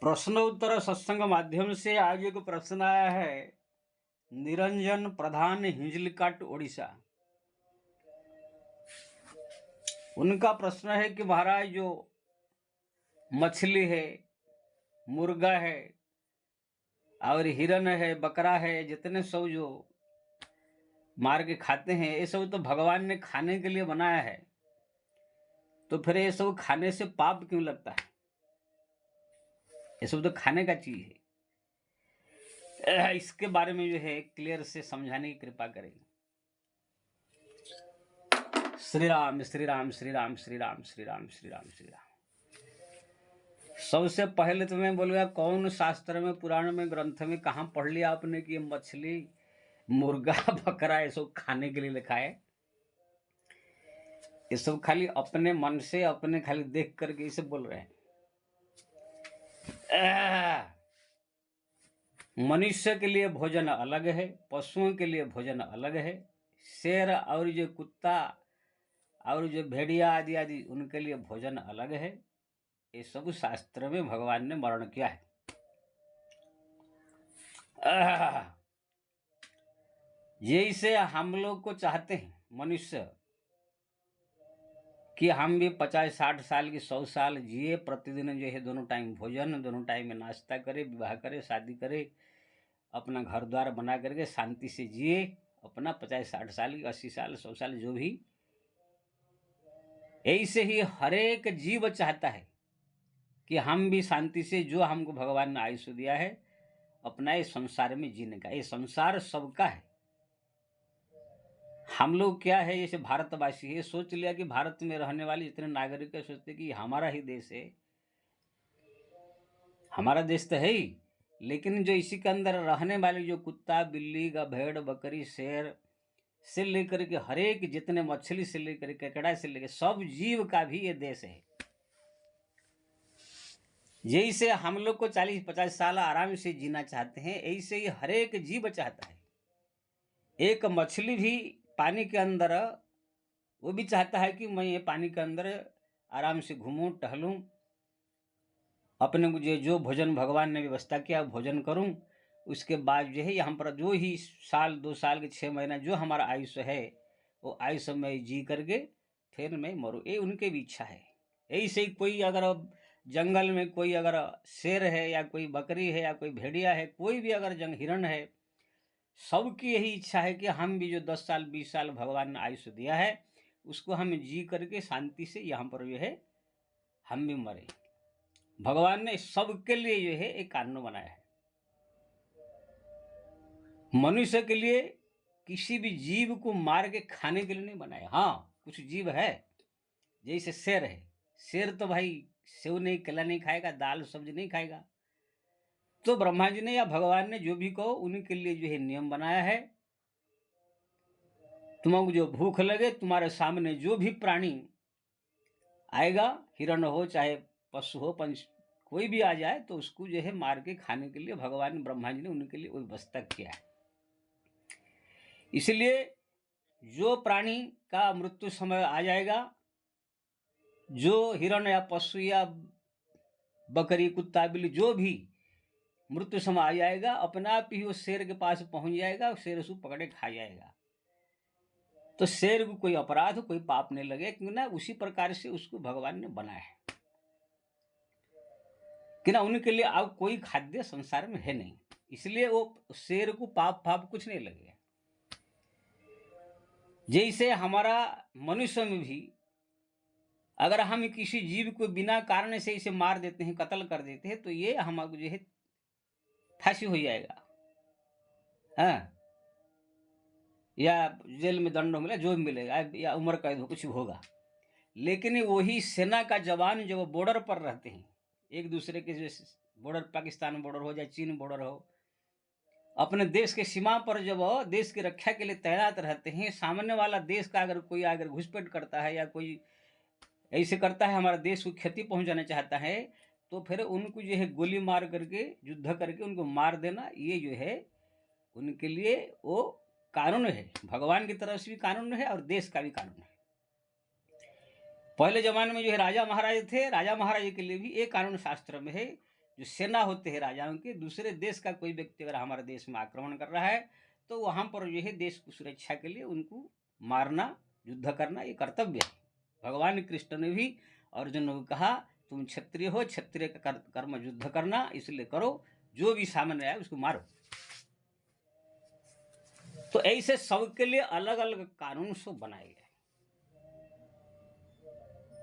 प्रश्न उत्तर सत्संग माध्यम से आज एक प्रश्न आया है। निरंजन प्रधान, हिंजलिकट, उड़ीसा। उनका प्रश्न है कि महाराज, जो मछली है, मुर्गा है और हिरन है, बकरा है, जितने सब जो मार के खाते हैं, ये सब तो भगवान ने खाने के लिए बनाया है, तो फिर ये सब खाने से पाप क्यों लगता है? ये सब तो खाने का चीज है। इसके बारे में जो है क्लियर से समझाने की कृपा करें। श्री राम श्री राम श्री राम श्री राम श्री राम श्री राम श्री राम। सबसे पहले तो मैं बोलूँगा, कौन शास्त्र में, पुराण में, ग्रंथ में कहाँ पढ़ लिया आपने कि ये मछली, मुर्गा, बकरा ये सब खाने के लिए लिखा है? ये सब खाली अपने मन से, अपने खाली देख करके इसे बोल रहे हैं। मनुष्य के लिए भोजन अलग है, पशुओं के लिए भोजन अलग है। शेर और जो कुत्ता और जो भेड़िया आदि आदि, उनके लिए भोजन अलग है। ये सब शास्त्र में भगवान ने वर्णन किया है। जैसे हम लोग को चाहते हैं मनुष्य कि हम भी 50-60 साल की 100 साल जिए, प्रतिदिन जो है दोनों टाइम भोजन, दोनों टाइम में नाश्ता करे, विवाह करे, शादी करे, अपना घर द्वार बना करके शांति से जिए, अपना 50-60 साल की, 80 साल, 100 साल जो भी। ऐसे ही हर एक जीव चाहता है कि हम भी शांति से, जो हमको भगवान ने आयुष्य दिया है, अपना इस संसार में जीने का। ये संसार सबका है। हम लोग क्या है, जैसे भारतवासी है, सोच लिया कि भारत में रहने वाले जितने नागरिक है, सोचते कि हमारा ही देश है। हमारा देश तो है ही, लेकिन जो इसी के अंदर रहने वाले जो कुत्ता, बिल्ली, भेड़, बकरी, शेर से लेकर के हर एक, जितने मछली से लेकर केकड़ा से लेकर सब जीव का भी ये देश है। जैसे हम लोग को 40-50 साल आराम से जीना चाहते हैं, ऐसे ही हर एक जीव चाहता है। एक मछली भी पानी के अंदर, वो भी चाहता है कि मैं ये पानी के अंदर आराम से घूमूं, टहलूं, अपने को जो भोजन भगवान ने व्यवस्था किया भोजन करूं। उसके बाद जो है यहाँ पर जो ही साल, 2 साल के 6 महीना जो हमारा आयुष्य है, वो आयुष्य में जी करके फिर मैं मरूं, ये उनकी भी इच्छा है। ऐसे ही कोई अगर जंगल में कोई अगर शेर है, या कोई बकरी है, या कोई भेड़िया है, कोई भी अगर हिरण है, सबकी यही इच्छा है कि हम भी जो 10 साल 20 साल भगवान ने आयुष्य दिया है, उसको हम जी करके शांति से यहाँ पर जो है हम भी मरे। भगवान ने सबके लिए जो है एक कानून बनाया है। मनुष्य के लिए किसी भी जीव को मार के खाने के लिए नहीं बनाया। हाँ, कुछ जीव है, जैसे शेर है। शेर तो भाई सेव नहीं, केला नहीं खाएगा, दाल सब्जी नहीं खाएगा। तो ब्रह्मा जी ने या भगवान ने, जो भी कहो, उनके लिए जो है नियम बनाया है। तुमको जो भूख लगे, तुम्हारे सामने जो भी प्राणी आएगा, हिरण हो चाहे पशु हो, पंच कोई भी आ जाए, तो उसको जो है मार के खाने के लिए भगवान ब्रह्मा जी ने उनके लिए व्यवस्था किया है। इसलिए जो प्राणी का मृत्यु समय आ जाएगा, जो हिरण या पशु या बकरी, कुत्ता, बिल्ली, जो भी मृत्यु समय आ जाएगा, अपने आप ही वो शेर के पास पहुंच जाएगा, शेर उसको पकड़े खा जाएगा। तो शेर को कोई अपराध, कोई पाप नहीं लगे, क्यों ना उसी प्रकार से उसको भगवान ने बनाया है कि ना उनके लिए अब कोई खाद्य संसार में है नहीं, इसलिए वो शेर को पाप कुछ नहीं लगेगा। जैसे हमारा मनुष्य में भी अगर हम किसी जीव को बिना कारण से इसे मार देते हैं, कत्ल कर देते हैं, तो ये हमको जो है फांसी हो जाएगा, हाँ, या जेल में दंड मिलेगा, जो भी मिलेगा, या उम्र कैद हो, कुछ होगा। लेकिन वही सेना का जवान जो बॉर्डर पर रहते हैं, एक दूसरे के जो बॉर्डर, पाकिस्तान बॉर्डर हो, या चीन बॉर्डर हो, अपने देश के सीमा पर जब देश की रक्षा के लिए तैनात रहते हैं, सामने वाला देश का अगर कोई अगर घुसपैठ करता है, या कोई ऐसे करता है, हमारा देश को क्षति पहुंचाना चाहता है, तो फिर उनको जो है गोली मार करके, युद्ध करके उनको मार देना, ये जो है उनके लिए वो कानून है। भगवान की तरफ से भी कानून है और देश का भी कानून है। पहले जमाने में जो है राजा महाराज थे, राजा महाराज के लिए भी एक कानून शास्त्र में है जो सेना होते हैं राजाओं के, दूसरे देश का कोई व्यक्ति अगर हमारे देश में आक्रमण कर रहा है तो वहाँ पर जो है देश की सुरक्षा के लिए उनको मारना, युद्ध करना ये कर्तव्य है। भगवान कृष्ण ने भी अर्जुन को कहा तुम क्षत्रिय हो, क्षत्रिय का कर्म युद्ध करना, इसलिए करो, जो भी सामने आए उसको मारो। तो ऐसे सबके लिए अलग अलग कानून सब बनाए गए।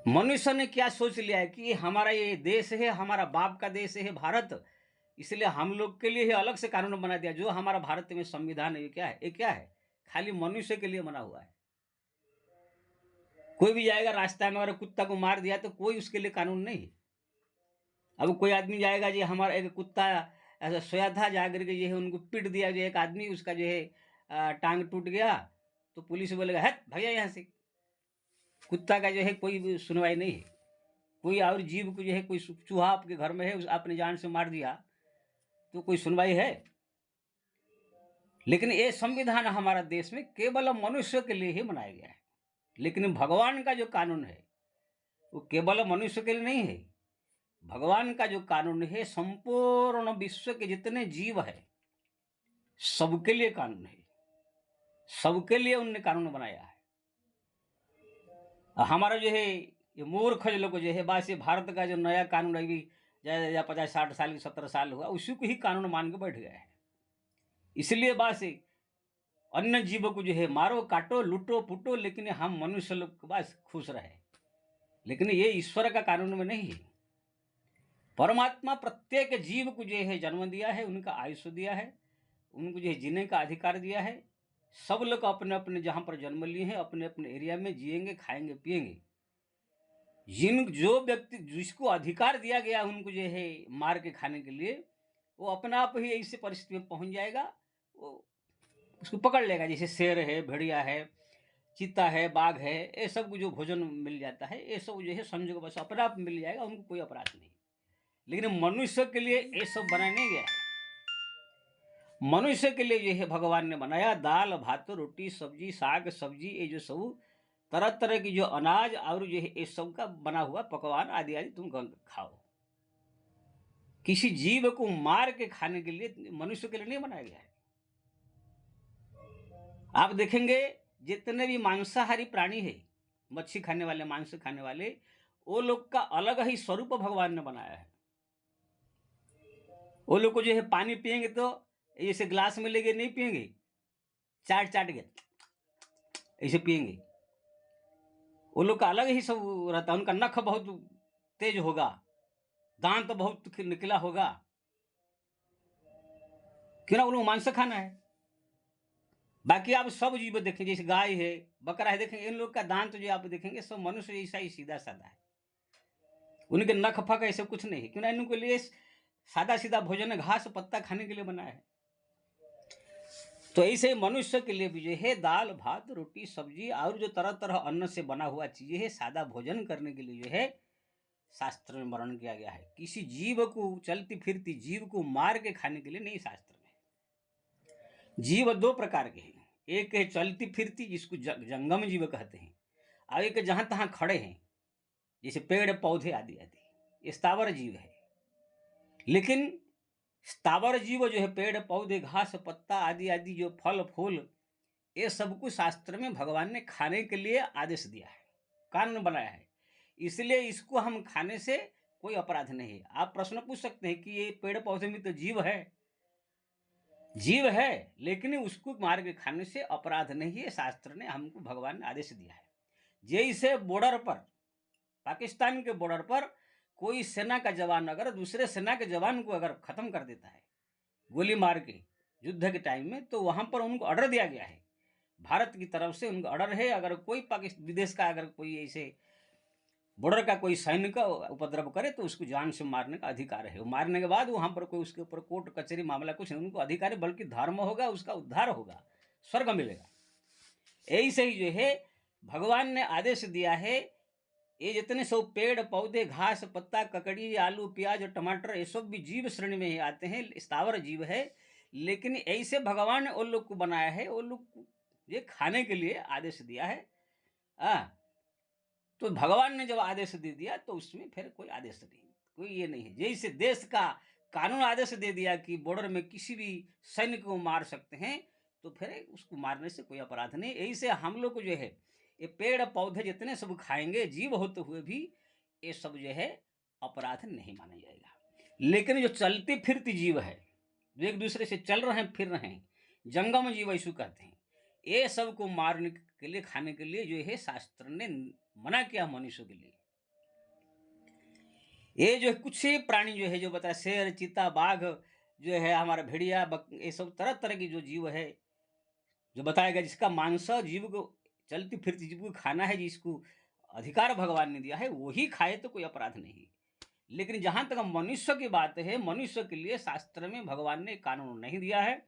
मनुष्य ने क्या सोच लिया है कि हमारा ये देश है, हमारा बाप का देश है भारत, इसलिए हम लोग के लिए ही अलग से कानून बना दिया। जो हमारा भारत में संविधान है ये क्या है? ये क्या है? खाली मनुष्य के लिए बना हुआ है। कोई भी जाएगा रास्ता में अगर कुत्ता को मार दिया तो कोई उसके लिए कानून नहीं है। अब कोई आदमी जाएगा जी, हमारा एक कुत्ता ऐसा सोया था, जाकर के जो है उनको पीट दिया, जो एक आदमी उसका जो है टांग टूट गया, तो पुलिस बोलेगा है भैया यहाँ से। कुत्ता का जो है कोई सुनवाई नहीं है। कोई और जीव को जो है, कोई चूहा आपके घर में है, आपने जान से मार दिया तो कोई सुनवाई है? लेकिन ये संविधान हमारा देश में केवल मनुष्य के लिए ही बनाया गया है। लेकिन भगवान का जो कानून है वो केवल मनुष्य के लिए नहीं है। भगवान का जो कानून है संपूर्ण विश्व के जितने जीव है सबके लिए कानून है, सबके लिए उनने कानून बनाया है। हमारा जो है ये मूर्ख लोग जो है बस ये भारत का जो नया कानून अभी 50-60 साल 17 साल हुआ उसी को ही कानून मान के बैठ गया है। इसलिए बस अन्य जीवों को जो है मारो, काटो, लूटो, पुटो, लेकिन हम मनुष्य लोग बस खुश रहे। लेकिन ये ईश्वर का कानून में नहीं है। परमात्मा प्रत्येक जीव को जो है जन्म दिया है, उनका आयुष्य दिया है, उनको जो है जीने का अधिकार दिया है। सब लोग अपने अपने जहाँ पर जन्म लिए हैं अपने अपने एरिया में जिएंगे, खाएंगे, पिएंगे। जो व्यक्ति जिसको अधिकार दिया गया उनको जो है मार के खाने के लिए, वो अपना आप ही ऐसी परिस्थिति में पहुंच जाएगा, वो उसको पकड़ लेगा। जैसे शेर है, भेड़िया है, चीता है, बाघ है, ये सब को जो भोजन मिल जाता है ये सब जो है समझो बस अपने आप मिल जाएगा, उनको कोई अपराध नहीं। लेकिन मनुष्य के लिए ये सब बनाया नहीं गया है। मनुष्य के लिए जो है भगवान ने बनाया दाल, भात, रोटी, सब्जी, साग सब्जी, ये जो सब तरह तरह की जो अनाज और जो है ये सब का बना हुआ पकवान आदि आदि तुम खाओ। किसी जीव को मार के खाने के लिए मनुष्य के लिए नहीं बनाया गया है। आप देखेंगे जितने भी मांसाहारी प्राणी है, मच्छी खाने वाले, मांस खाने वाले, वो लोग का अलग ही स्वरूप भगवान ने बनाया है। वो लोग को जो है पानी पिएंगे तो ऐसे ग्लास में लेके नहीं पिएंगे, चाट चाट के ऐसे पिएंगे। वो लोग का अलग ही सब रहता है। उनका नख बहुत तेज होगा, दांत तो बहुत निकला होगा, क्यों ना, वो लोग मांस खाना है। बाकी आप सब जीव देखें, जैसे गाय है, बकरा है, देखेंगे इन लोग का दांत जो आप देखेंगे सब मनुष्य जैसा ही सीधा साधा है। उनके नख फक ऐसे कुछ नहीं है, क्यों ना, इनके लिए सादा सीधा भोजन घास पत्ता खाने के लिए बना है। तो ऐसे मनुष्य के लिए भी जो है दाल, भात, रोटी, सब्जी और जो तरह तरह अन्न से बना हुआ चीजें है, सादा भोजन करने के लिए जो है शास्त्र में वर्णन किया गया है। किसी जीव को, चलती फिरती जीव को मार के खाने के लिए नहीं। शास्त्र में जीव दो प्रकार के हैं, एक है चलती फिरती जिसको जंगम जीव कहते हैं, और एक जहां तहां खड़े हैं जैसे पेड़ पौधे आदि आदि, ये स्थावर जीव है। लेकिन स्थावर जीव जो है पेड़ पौधे घास पत्ता आदि आदि जो फल फूल, ये सब कुछ शास्त्र में भगवान ने खाने के लिए आदेश दिया है, कानून बनाया है। इसलिए इसको हम खाने से कोई अपराध नहीं है। आप प्रश्न पूछ सकते हैं कि ये पेड़ पौधे में तो जीव है, जीव है, लेकिन उसको मार के खाने से अपराध नहीं है। शास्त्र ने हमको, भगवान ने आदेश दिया है। जैसे बॉर्डर पर, पाकिस्तान के बॉर्डर पर कोई सेना का जवान अगर दूसरे सेना के जवान को अगर खत्म कर देता है गोली मार के युद्ध के टाइम में, तो वहां पर उनको ऑर्डर दिया गया है, भारत की तरफ से उनको ऑर्डर है, अगर कोई पाकिस्तान विदेश का अगर कोई ऐसे बॉर्डर का कोई सैन्य का उपद्रव करे तो उसको जान से मारने का अधिकार है। मारने के बाद वहां पर कोई उसके ऊपर कोर्ट कचहरी मामला कुछ नहीं, उनको अधिकार है, बल्कि धर्म होगा, उसका उद्धार होगा, स्वर्ग मिलेगा। ऐसे ही जो है भगवान ने आदेश दिया है, ये जितने सब पेड़ पौधे घास पत्ता ककड़ी आलू प्याज टमाटर ये सब भी जीव श्रेणी में ही आते हैं, स्थावर जीव है। लेकिन ऐसे भगवान ने उन लोग को बनाया है, उन लोग ये खाने के लिए आदेश दिया है। तो भगवान ने जब आदेश दे दिया तो उसमें फिर कोई आदेश नहीं, कोई ये नहीं है। जैसे देश का कानून आदेश दे दिया कि बॉर्डर में किसी भी सैनिक को मार सकते हैं, तो फिर उसको मारने से कोई अपराध नहीं। यही से हम लोग को जो है, ये पेड़-पौधे जितने सब खाएँगे, जीव होते हुए भी ये सब जो है अपराध नहीं माना जाएगा। लेकिन जो चलती-फिरती जीव है, जो एक-दूसरे से चल रहे हैं, फिर रहे हैं, जंगम जीव ऐसो कहते हैं। ये सब को मारने के लिए, खाने के लिए जो है शास्त्र ने मना किया मनुष्य के लिए। ये जो कुछ ही प्राणी जो है, जो बताया शेर, चीता, बाघ जो है, हमारा भेड़िया, ये सब तरह-तरह की जो जीव है, जो बताया गया जिसका मांस जीव को, चलती फिरती जीव को खाना है, जिसको अधिकार भगवान ने दिया है, वही खाए तो कोई अपराध नहीं। लेकिन जहाँ तक मनुष्य की बात है, मनुष्य के लिए शास्त्र में भगवान ने कानून नहीं दिया है।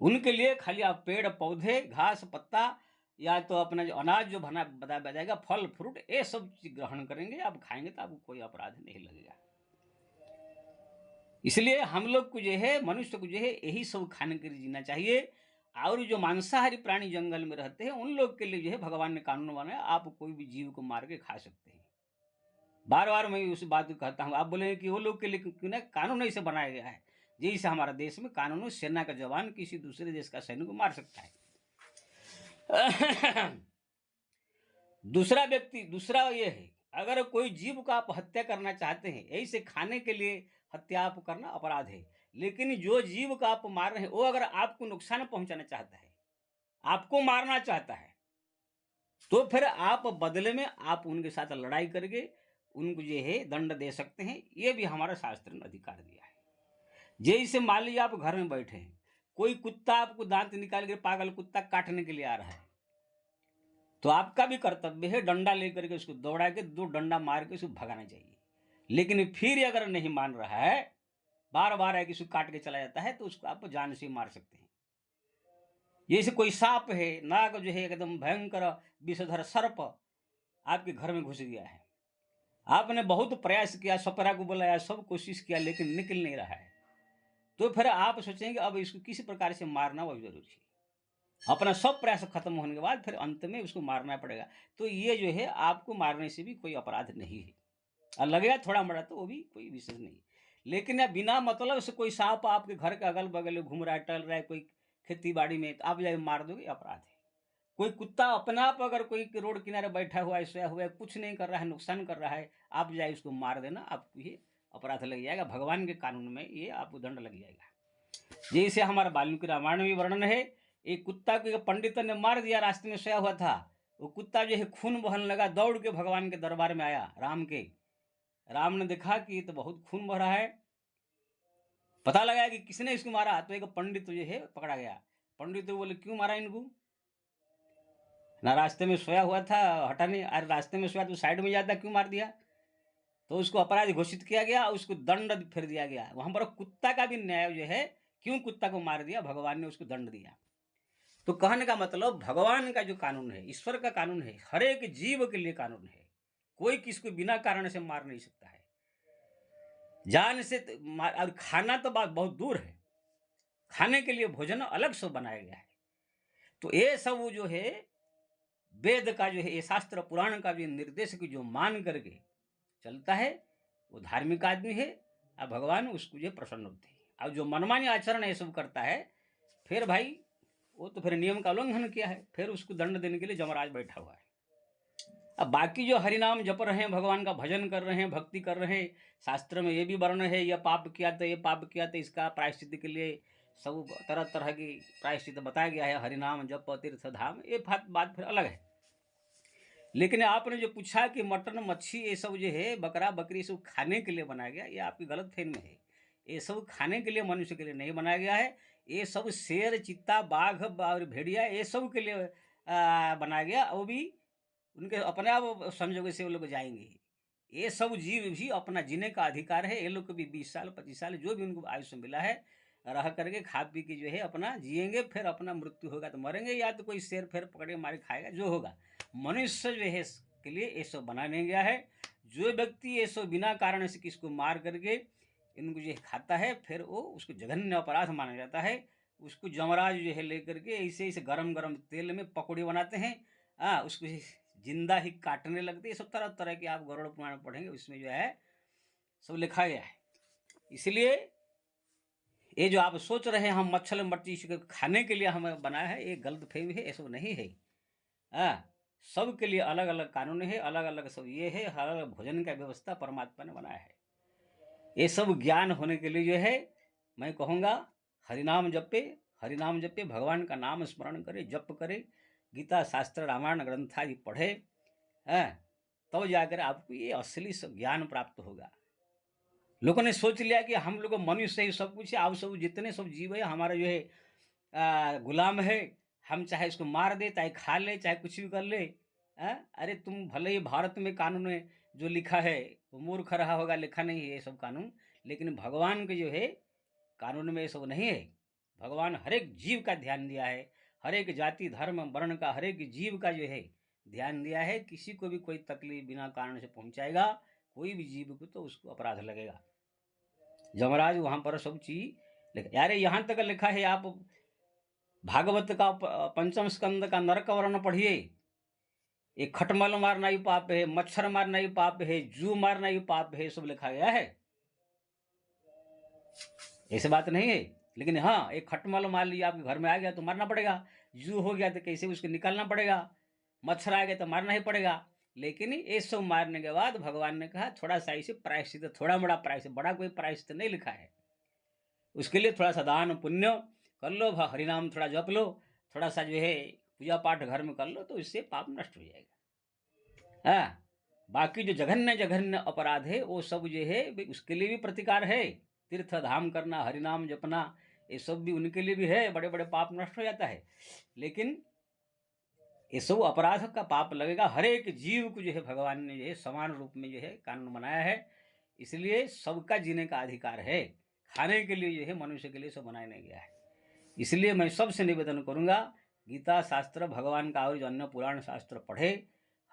उनके लिए खाली आप पेड़-पौधे, घास-पत्ता या तो अपना जो अनाज जो बना बताया जाएगा, फल-फ्रूट, ये सब चीज़ ग्रहण करेंगे, आप खाएँगे तो आपको कोई अपराध नहीं लगेगा। इसलिए हम लोग को जो है, मनुष्य को जो है, यही सब खाने के लिए जीना चाहिए। और जो मांसाहारी प्राणी जंगल में रहते हैं, उन लोग के लिए जो है भगवान ने कानून बनाया, आप कोई भी जीव को मार के खा सकते हैं। बार-बार मैं उस बात को कहता हूँ, आप बोलेंगे कि वो लोग के लिए क्यों ना कानून ऐसे बनाया गया है। जैसे हमारा देश में कानून है, सेना का जवान किसी दूसरे देश का सैनिक को मार सकता है। दूसरा ये है, अगर कोई जीव का आप हत्या करना चाहते हैं, ऐसे खाने के लिए हत्या आप करना अपराध है। लेकिन जो जीव का आप मार रहे हैं, वो अगर आपको नुकसान पहुँचाना चाहता है, आपको मारना चाहता है, तो फिर आप बदले में आप उनके साथ लड़ाई करके उनको जो है दंड दे सकते हैं। ये भी हमारा शास्त्र ने अधिकार दिया है। जैसे मान लीजिए आप घर में बैठे हैं, कोई कुत्ता आपको दाँत निकाल के, पागल कुत्ता काटने के लिए आ रहा है, तो आपका भी कर्तव्य है डंडा लेकर के उसको दौड़ा के 2 डंडा मार के उसको भगाना चाहिए। लेकिन फिर अगर नहीं मान रहा है, बार-बार आके उसको काट के चला जाता है, तो उसको आप जान से मार सकते हैं। जैसे कोई साँप है, नाग जो है एकदम भयंकर विषधर सर्प आपके घर में घुस गया है। आपने बहुत प्रयास किया, सपेरा को बुलाया, सब कोशिश किया, लेकिन निकल नहीं रहा है। तो फिर आप सोचेंगे अब इसको किसी प्रकार से मारना बहुत ज़रूरी है। अपना सब प्रयास खत्म होने के बाद फिर अंत में उसको मारना पड़ेगा। तो ये जो है आपको मारने से भी कोई अपराध नहीं है। और लगेगा थोड़ा-मोड़ा तो वो भी कोई विशेष नहीं। लेकिन बिना मतलब से कोई साँप आपके घर के अगल-बगल में घूम रहा है, टहल रहा है, कोई खेती-बाड़ी में, तो आप जाके मार दोगे, अपराध है। कोई कुत्ता अपने आप अगर कोई रोड किनारे बैठा हुआ है, सोया हुआ है, कुछ नहीं कर रहा है, नुकसान कर रहा है, आप जाए उसको मार देना, आपको ये अपराध लग जाएगा। भगवान के कानून में ये आपको दंड लग जाएगा। जैसे हमारा वाल्मीकि रामायण में भी वर्णन है, एक कुत्ता को एक पंडित ने मार दिया, रास्ते में सोया हुआ था। वो कुत्ता जो है खून बहने लगा, दौड़ के भगवान के दरबार में आया, राम के। राम ने देखा कि ये तो बहुत खून बह रहा है। पता लगाया कि किसने इसको मारा, तो एक पंडित जो है पकड़ा गया। पंडित तो बोले, क्यों मारा इनको? ना रास्ते में सोया हुआ था, हटा नहीं, अरे रास्ते में सोया तो साइड में जाता, क्यों मार दिया? तो उसको अपराधी घोषित किया गया, उसको दंड फिर दिया गया। वहां पर कुत्ता का भी न्याय जो है, क्यों कुत्ता को मार दिया, भगवान ने उसको दंड दिया। तो कहने का मतलब भगवान का जो कानून है, ईश्वर का कानून है, हर एक जीव के लिए कानून है। कोई किसको बिना कारण से मार नहीं सकता है। जान से और खाना तो बात बहुत दूर है। खाने के लिए भोजन अलग से बनाया गया है। तो ये सब जो है वेद का जो है, ये शास्त्र पुराण का जो निर्देश की जो मान करके चलता है, वो धार्मिक आदमी है, और भगवान उसको जो प्रसन्न होते हैं। और जो मनमानी आचरण ये सब करता है, फिर भाई वो तो फिर नियम का उल्लंघन किया है, फिर उसको दंड देने के लिए यमराज बैठा हुआ है। अब बाकी जो हरिनाम जप रहे हैं, भगवान का भजन कर रहे हैं, भक्ति कर रहे हैं, शास्त्र में ये भी वर्णन है, ये पाप किया तो ये पाप किया तो इसका प्रायश्चित के लिए सब तरह तरह की प्रायश्चित बताया गया है, हरिनाम जप तीर्थ धाम, ये बात फिर अलग है। लेकिन आपने जो पूछा कि मटन मच्छी ये सब जो है, बकरा बकरी सब खाने के लिए बनाया गया, ये आपकी गलत फहमी में है। ये सब खाने के लिए, मनुष्य के लिए नहीं बनाया गया है। ये सब शेर, चीता, बाघ और भेड़िया, ये सब के लिए बनाया गया। वो भी उनके अपने आप संजोग से वो लोग जाएंगे। ये सब जीव भी अपना जीने का अधिकार है। ये लोग को भी 20 साल 25 साल जो भी उनको आयुष्य मिला है, रह करके खा पी के जो है अपना जिएंगे, फिर अपना मृत्यु होगा तो मरेंगे, या तो कोई शेर फिर पकड़ के मारे खाएगा, जो होगा। मनुष्य जो है के लिए ये सब बना नहीं गया है। जो व्यक्ति ये सब बिना कारण से किसको मार करके इनको जो है खाता है, फिर वो उसको जघन्य अपराध माना जाता है। उसको यमराज जो है लेकर के ऐसे ऐसे गरम गरम तेल में पकौड़ी बनाते हैं, उसको जिंदा ही काटने लगते हैं। ये सब तरह तरह के आप गरुड़ पुराण पढ़ेंगे, उसमें जो है सब लिखा गया है। इसलिए ये जो आप सोच रहे हैं हम मच्छर मट्टी खाने के लिए हमें बनाया है, ये गलतफहमी है, ये सब नहीं है। सबके लिए अलग अलग कानून है, अलग अलग सब ये है, अलग अलग भोजन का व्यवस्था परमात्मा ने बनाया है। ये सब ज्ञान होने के लिए जो है मैं कहूँगा हरिनाम जपे, हरिनाम जपे, भगवान का नाम स्मरण करे, जप करे, गीता शास्त्र रामायण ग्रंथ आदि पढ़े, तब जाकर आपको ये असली ज्ञान प्राप्त होगा। लोगों ने सोच लिया कि हम लोग मनुष्य ही सब कुछ है, आप सब जितने सब जीव है हमारा जो है गुलाम है, हम चाहे इसको मार दे, चाहे खा ले, चाहे कुछ भी कर ले। अरे तुम भले ही भारत में कानून में जो लिखा है वो मूर्ख रहा होगा, लिखा नहीं है ये सब कानून, लेकिन भगवान के जो है कानून में ये सब नहीं है। भगवान हर एक जीव का ध्यान दिया है, हर एक जाति धर्म वर्ण का हर एक जीव का जो है ध्यान दिया है। किसी को भी कोई तकलीफ बिना कारण से पहुंचाएगा, कोई भी जीव को, तो उसको अपराध लगेगा। यमराज वहां पर सब चीज लिखा। यार यहाँ तक लिखा है, आप भागवत का पंचम स्कंद का नरक वर्ण पढ़िए, ये खटमल मारना ही पाप है, मच्छर मारना ही पाप है, जू मारना ही पाप है, सब लिखा गया है। ऐसी बात नहीं है, लेकिन हाँ एक खटमल मार लिया आपके घर में आ गया तो मारना पड़ेगा, जू हो गया तो कैसे उसको निकालना पड़ेगा, मच्छर आ गया तो मारना ही पड़ेगा। लेकिन ये सब मारने के बाद भगवान ने कहा थोड़ा सा इसे प्रायश्चित, थोड़ा बड़ा प्रायश्चित, बड़ा कोई प्रायश्चित नहीं लिखा है। उसके लिए थोड़ा सा दान पुण्य कर लो, हरिनाम थोड़ा जप लो, थोड़ा सा जो है पूजा पाठ घर में कर लो, तो इससे पाप नष्ट हो जाएगा। बाकी जो जघन्य जघन्य अपराध है वो सब जो है उसके लिए भी प्रतिकार है। तीर्थ धाम करना, हरिनाम जपना, ये सब भी उनके लिए भी है, बड़े बड़े पाप नष्ट हो जाता है। लेकिन ये सब अपराध का पाप लगेगा। हर एक जीव को जो है भगवान ने जो है समान रूप में जो है कानून बनाया है, इसलिए सबका जीने का अधिकार है। खाने के लिए जो है मनुष्य के लिए सब बनाया नहीं गया है। इसलिए मैं सबसे निवेदन करूंगा, गीता शास्त्र भगवान का और जो अन्य पुराण शास्त्र पढ़े,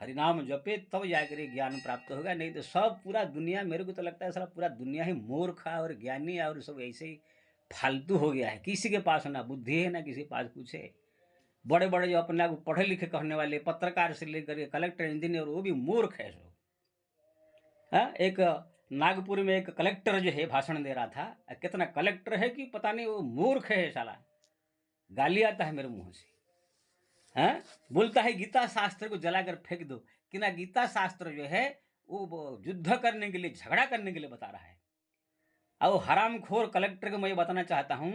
हरिनाम जपे, तब जाकर ज्ञान प्राप्त होगा। नहीं तो सब पूरा दुनिया, मेरे को तो लगता है सारा पूरा दुनिया ही मूर्ख और ज्ञानी और सब ऐसे ही फालतू हो गया है। किसी के पास ना बुद्धि है ना किसी के पास कुछ है। बड़े बड़े जो अपने आप पढ़े लिखे कहने वाले, पत्रकार से लेकर कलेक्टर इंजीनियर, वो भी मूर्ख है सब। एक नागपुर में एक कलेक्टर जो है भाषण दे रहा था, कितना कलेक्टर है कि पता नहीं, वो मूर्ख है साला, गाली आता है मेरे मुंह से। बोलता है गीता शास्त्र को जलाकर फेंक दो, कि ना गीता शास्त्र जो है वो युद्ध करने के लिए, झगड़ा करने के लिए बता रहा है। अब हरामखोर कलेक्टर को मैं बताना चाहता हूं,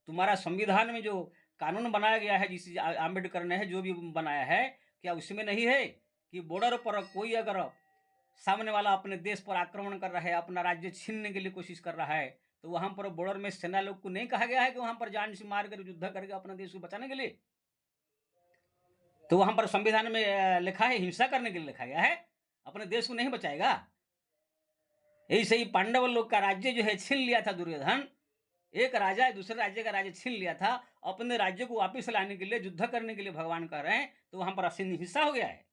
तुम्हारा संविधान में जो कानून बनाया गया है, जिस आम्बेडकर ने है जो भी बनाया है, क्या उसमें नहीं है कि बॉर्डर पर कोई अगर सामने वाला अपने देश पर आक्रमण कर रहा है, अपना राज्य छीनने के लिए कोशिश कर रहा है, तो वहां पर बॉर्डर में सेना लोग को नहीं कहा गया है कि वहां पर जान से मारकर युद्ध करके अपने देश को बचाने के लिए? तो वहां पर संविधान में लिखा है हिंसा करने के लिए लिखा गया है, अपने देश को नहीं बचाएगा। ऐसे ही पांडव लोग का राज्य जो है छीन लिया था दुर्योधन, एक राजा दूसरे राज्य का राज्य छीन लिया था, अपने राज्य को वापस लाने के लिए, युद्ध करने के लिए भगवान कह रहे हैं, तो वहां पर असीम हिंसा हो गया है।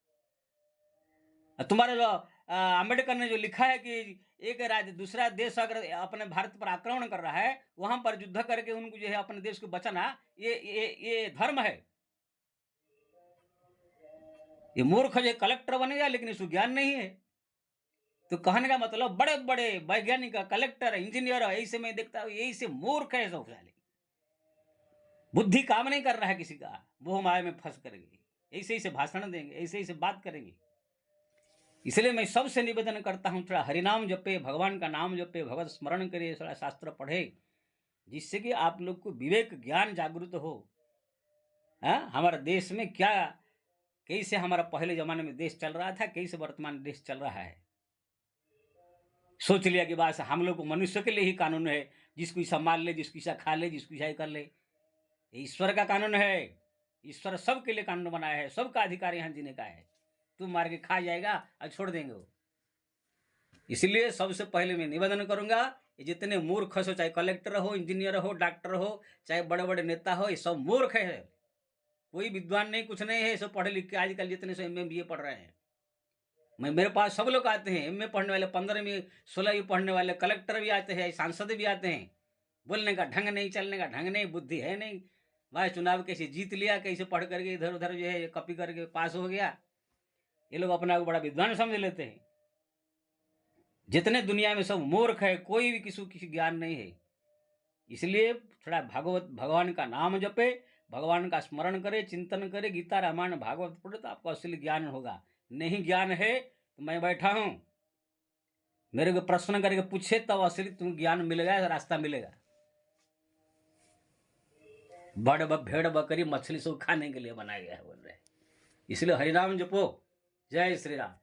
तुम्हारे जो अम्बेडकर ने जो लिखा है कि एक राज्य दूसरा देश अगर अपने भारत पर आक्रमण कर रहा है, वहां पर युद्ध करके उनको जो है अपने देश को बचाना, ये धर्म है। ये मूर्ख जो कलेक्टर बनेगा लेकिन इसको ज्ञान नहीं है। तो कहने का मतलब बड़े बड़े वैज्ञानिक, कलेक्टर, इंजीनियर, ऐसे में देखता हूँ यही से मूर्ख है सब साले, बुद्धि काम नहीं कर रहा है किसी का, वो माया में फंस करेंगे, ऐसे ही से भाषण देंगे, ऐसे ही से बात करेंगे। इसलिए मैं सबसे निवेदन करता हूँ, थोड़ा हरिनाम जपे, भगवान का नाम जपे, भगवत स्मरण करे, थोड़ा शास्त्र पढ़े, जिससे कि आप लोग को विवेक ज्ञान जागृत हो। हमारे देश में क्या, कैसे हमारा पहले जमाने में देश चल रहा था, कैसे वर्तमान देश चल रहा है। सोच लिया कि बस हम लोग को मनुष्य के लिए ही कानून है, जिसको ऐसा मार ले, जिसको ऐसा खा ले, जिसको ऐसा कर ले। ईश्वर का कानून है, ईश्वर सबके लिए कानून बनाया है, सबका अधिकार यहाँ जीने का है। तू मार के खा जाएगा और छोड़ देंगे वो। इसलिए सबसे पहले मैं निवेदन करूंगा, ये जितने मूर्ख हो, चाहे कलेक्टर हो, इंजीनियर हो, डॉक्टर हो, चाहे बड़े बड़े नेता हो, ये सब मूर्ख है। कोई विद्वान नहीं, कुछ नहीं है, सब पढ़े लिख के आजकल जितने से एमए बीए पढ़ रहे हैं, मेरे पास सब लोग आते हैं, एमए पढ़ने वाले, 15वीं 16वीं पढ़ने वाले, कलेक्टर भी आते हैं, सांसद भी आते हैं। बोलने का ढंग नहीं, चलने का ढंग नहीं, बुद्धि है नहीं, भाई चुनाव कैसे जीत लिया, कैसे पढ़ करके इधर उधर जो है कॉपी करके पास हो गया, ये लोग अपना को बड़ा विद्वान समझ लेते हैं। जितने दुनिया में सब मूर्ख है, कोई भी किसी को किसी ज्ञान नहीं है। इसलिए थोड़ा भगवान का नाम जपे, भगवान का स्मरण करे, चिंतन करे, गीता रामायण भागवत पढ़े तो आपको असली ज्ञान होगा। नहीं ज्ञान है तो मैं बैठा हूँ, मेरे को प्रश्न करके पूछे तब असली तुम ज्ञान मिलेगा, रास्ता मिलेगा। भेड़ बकरी मछली सब खाने के लिए बनाया गया है बोल रहे, इसलिए हरिनाम जपो। जय श्री राम।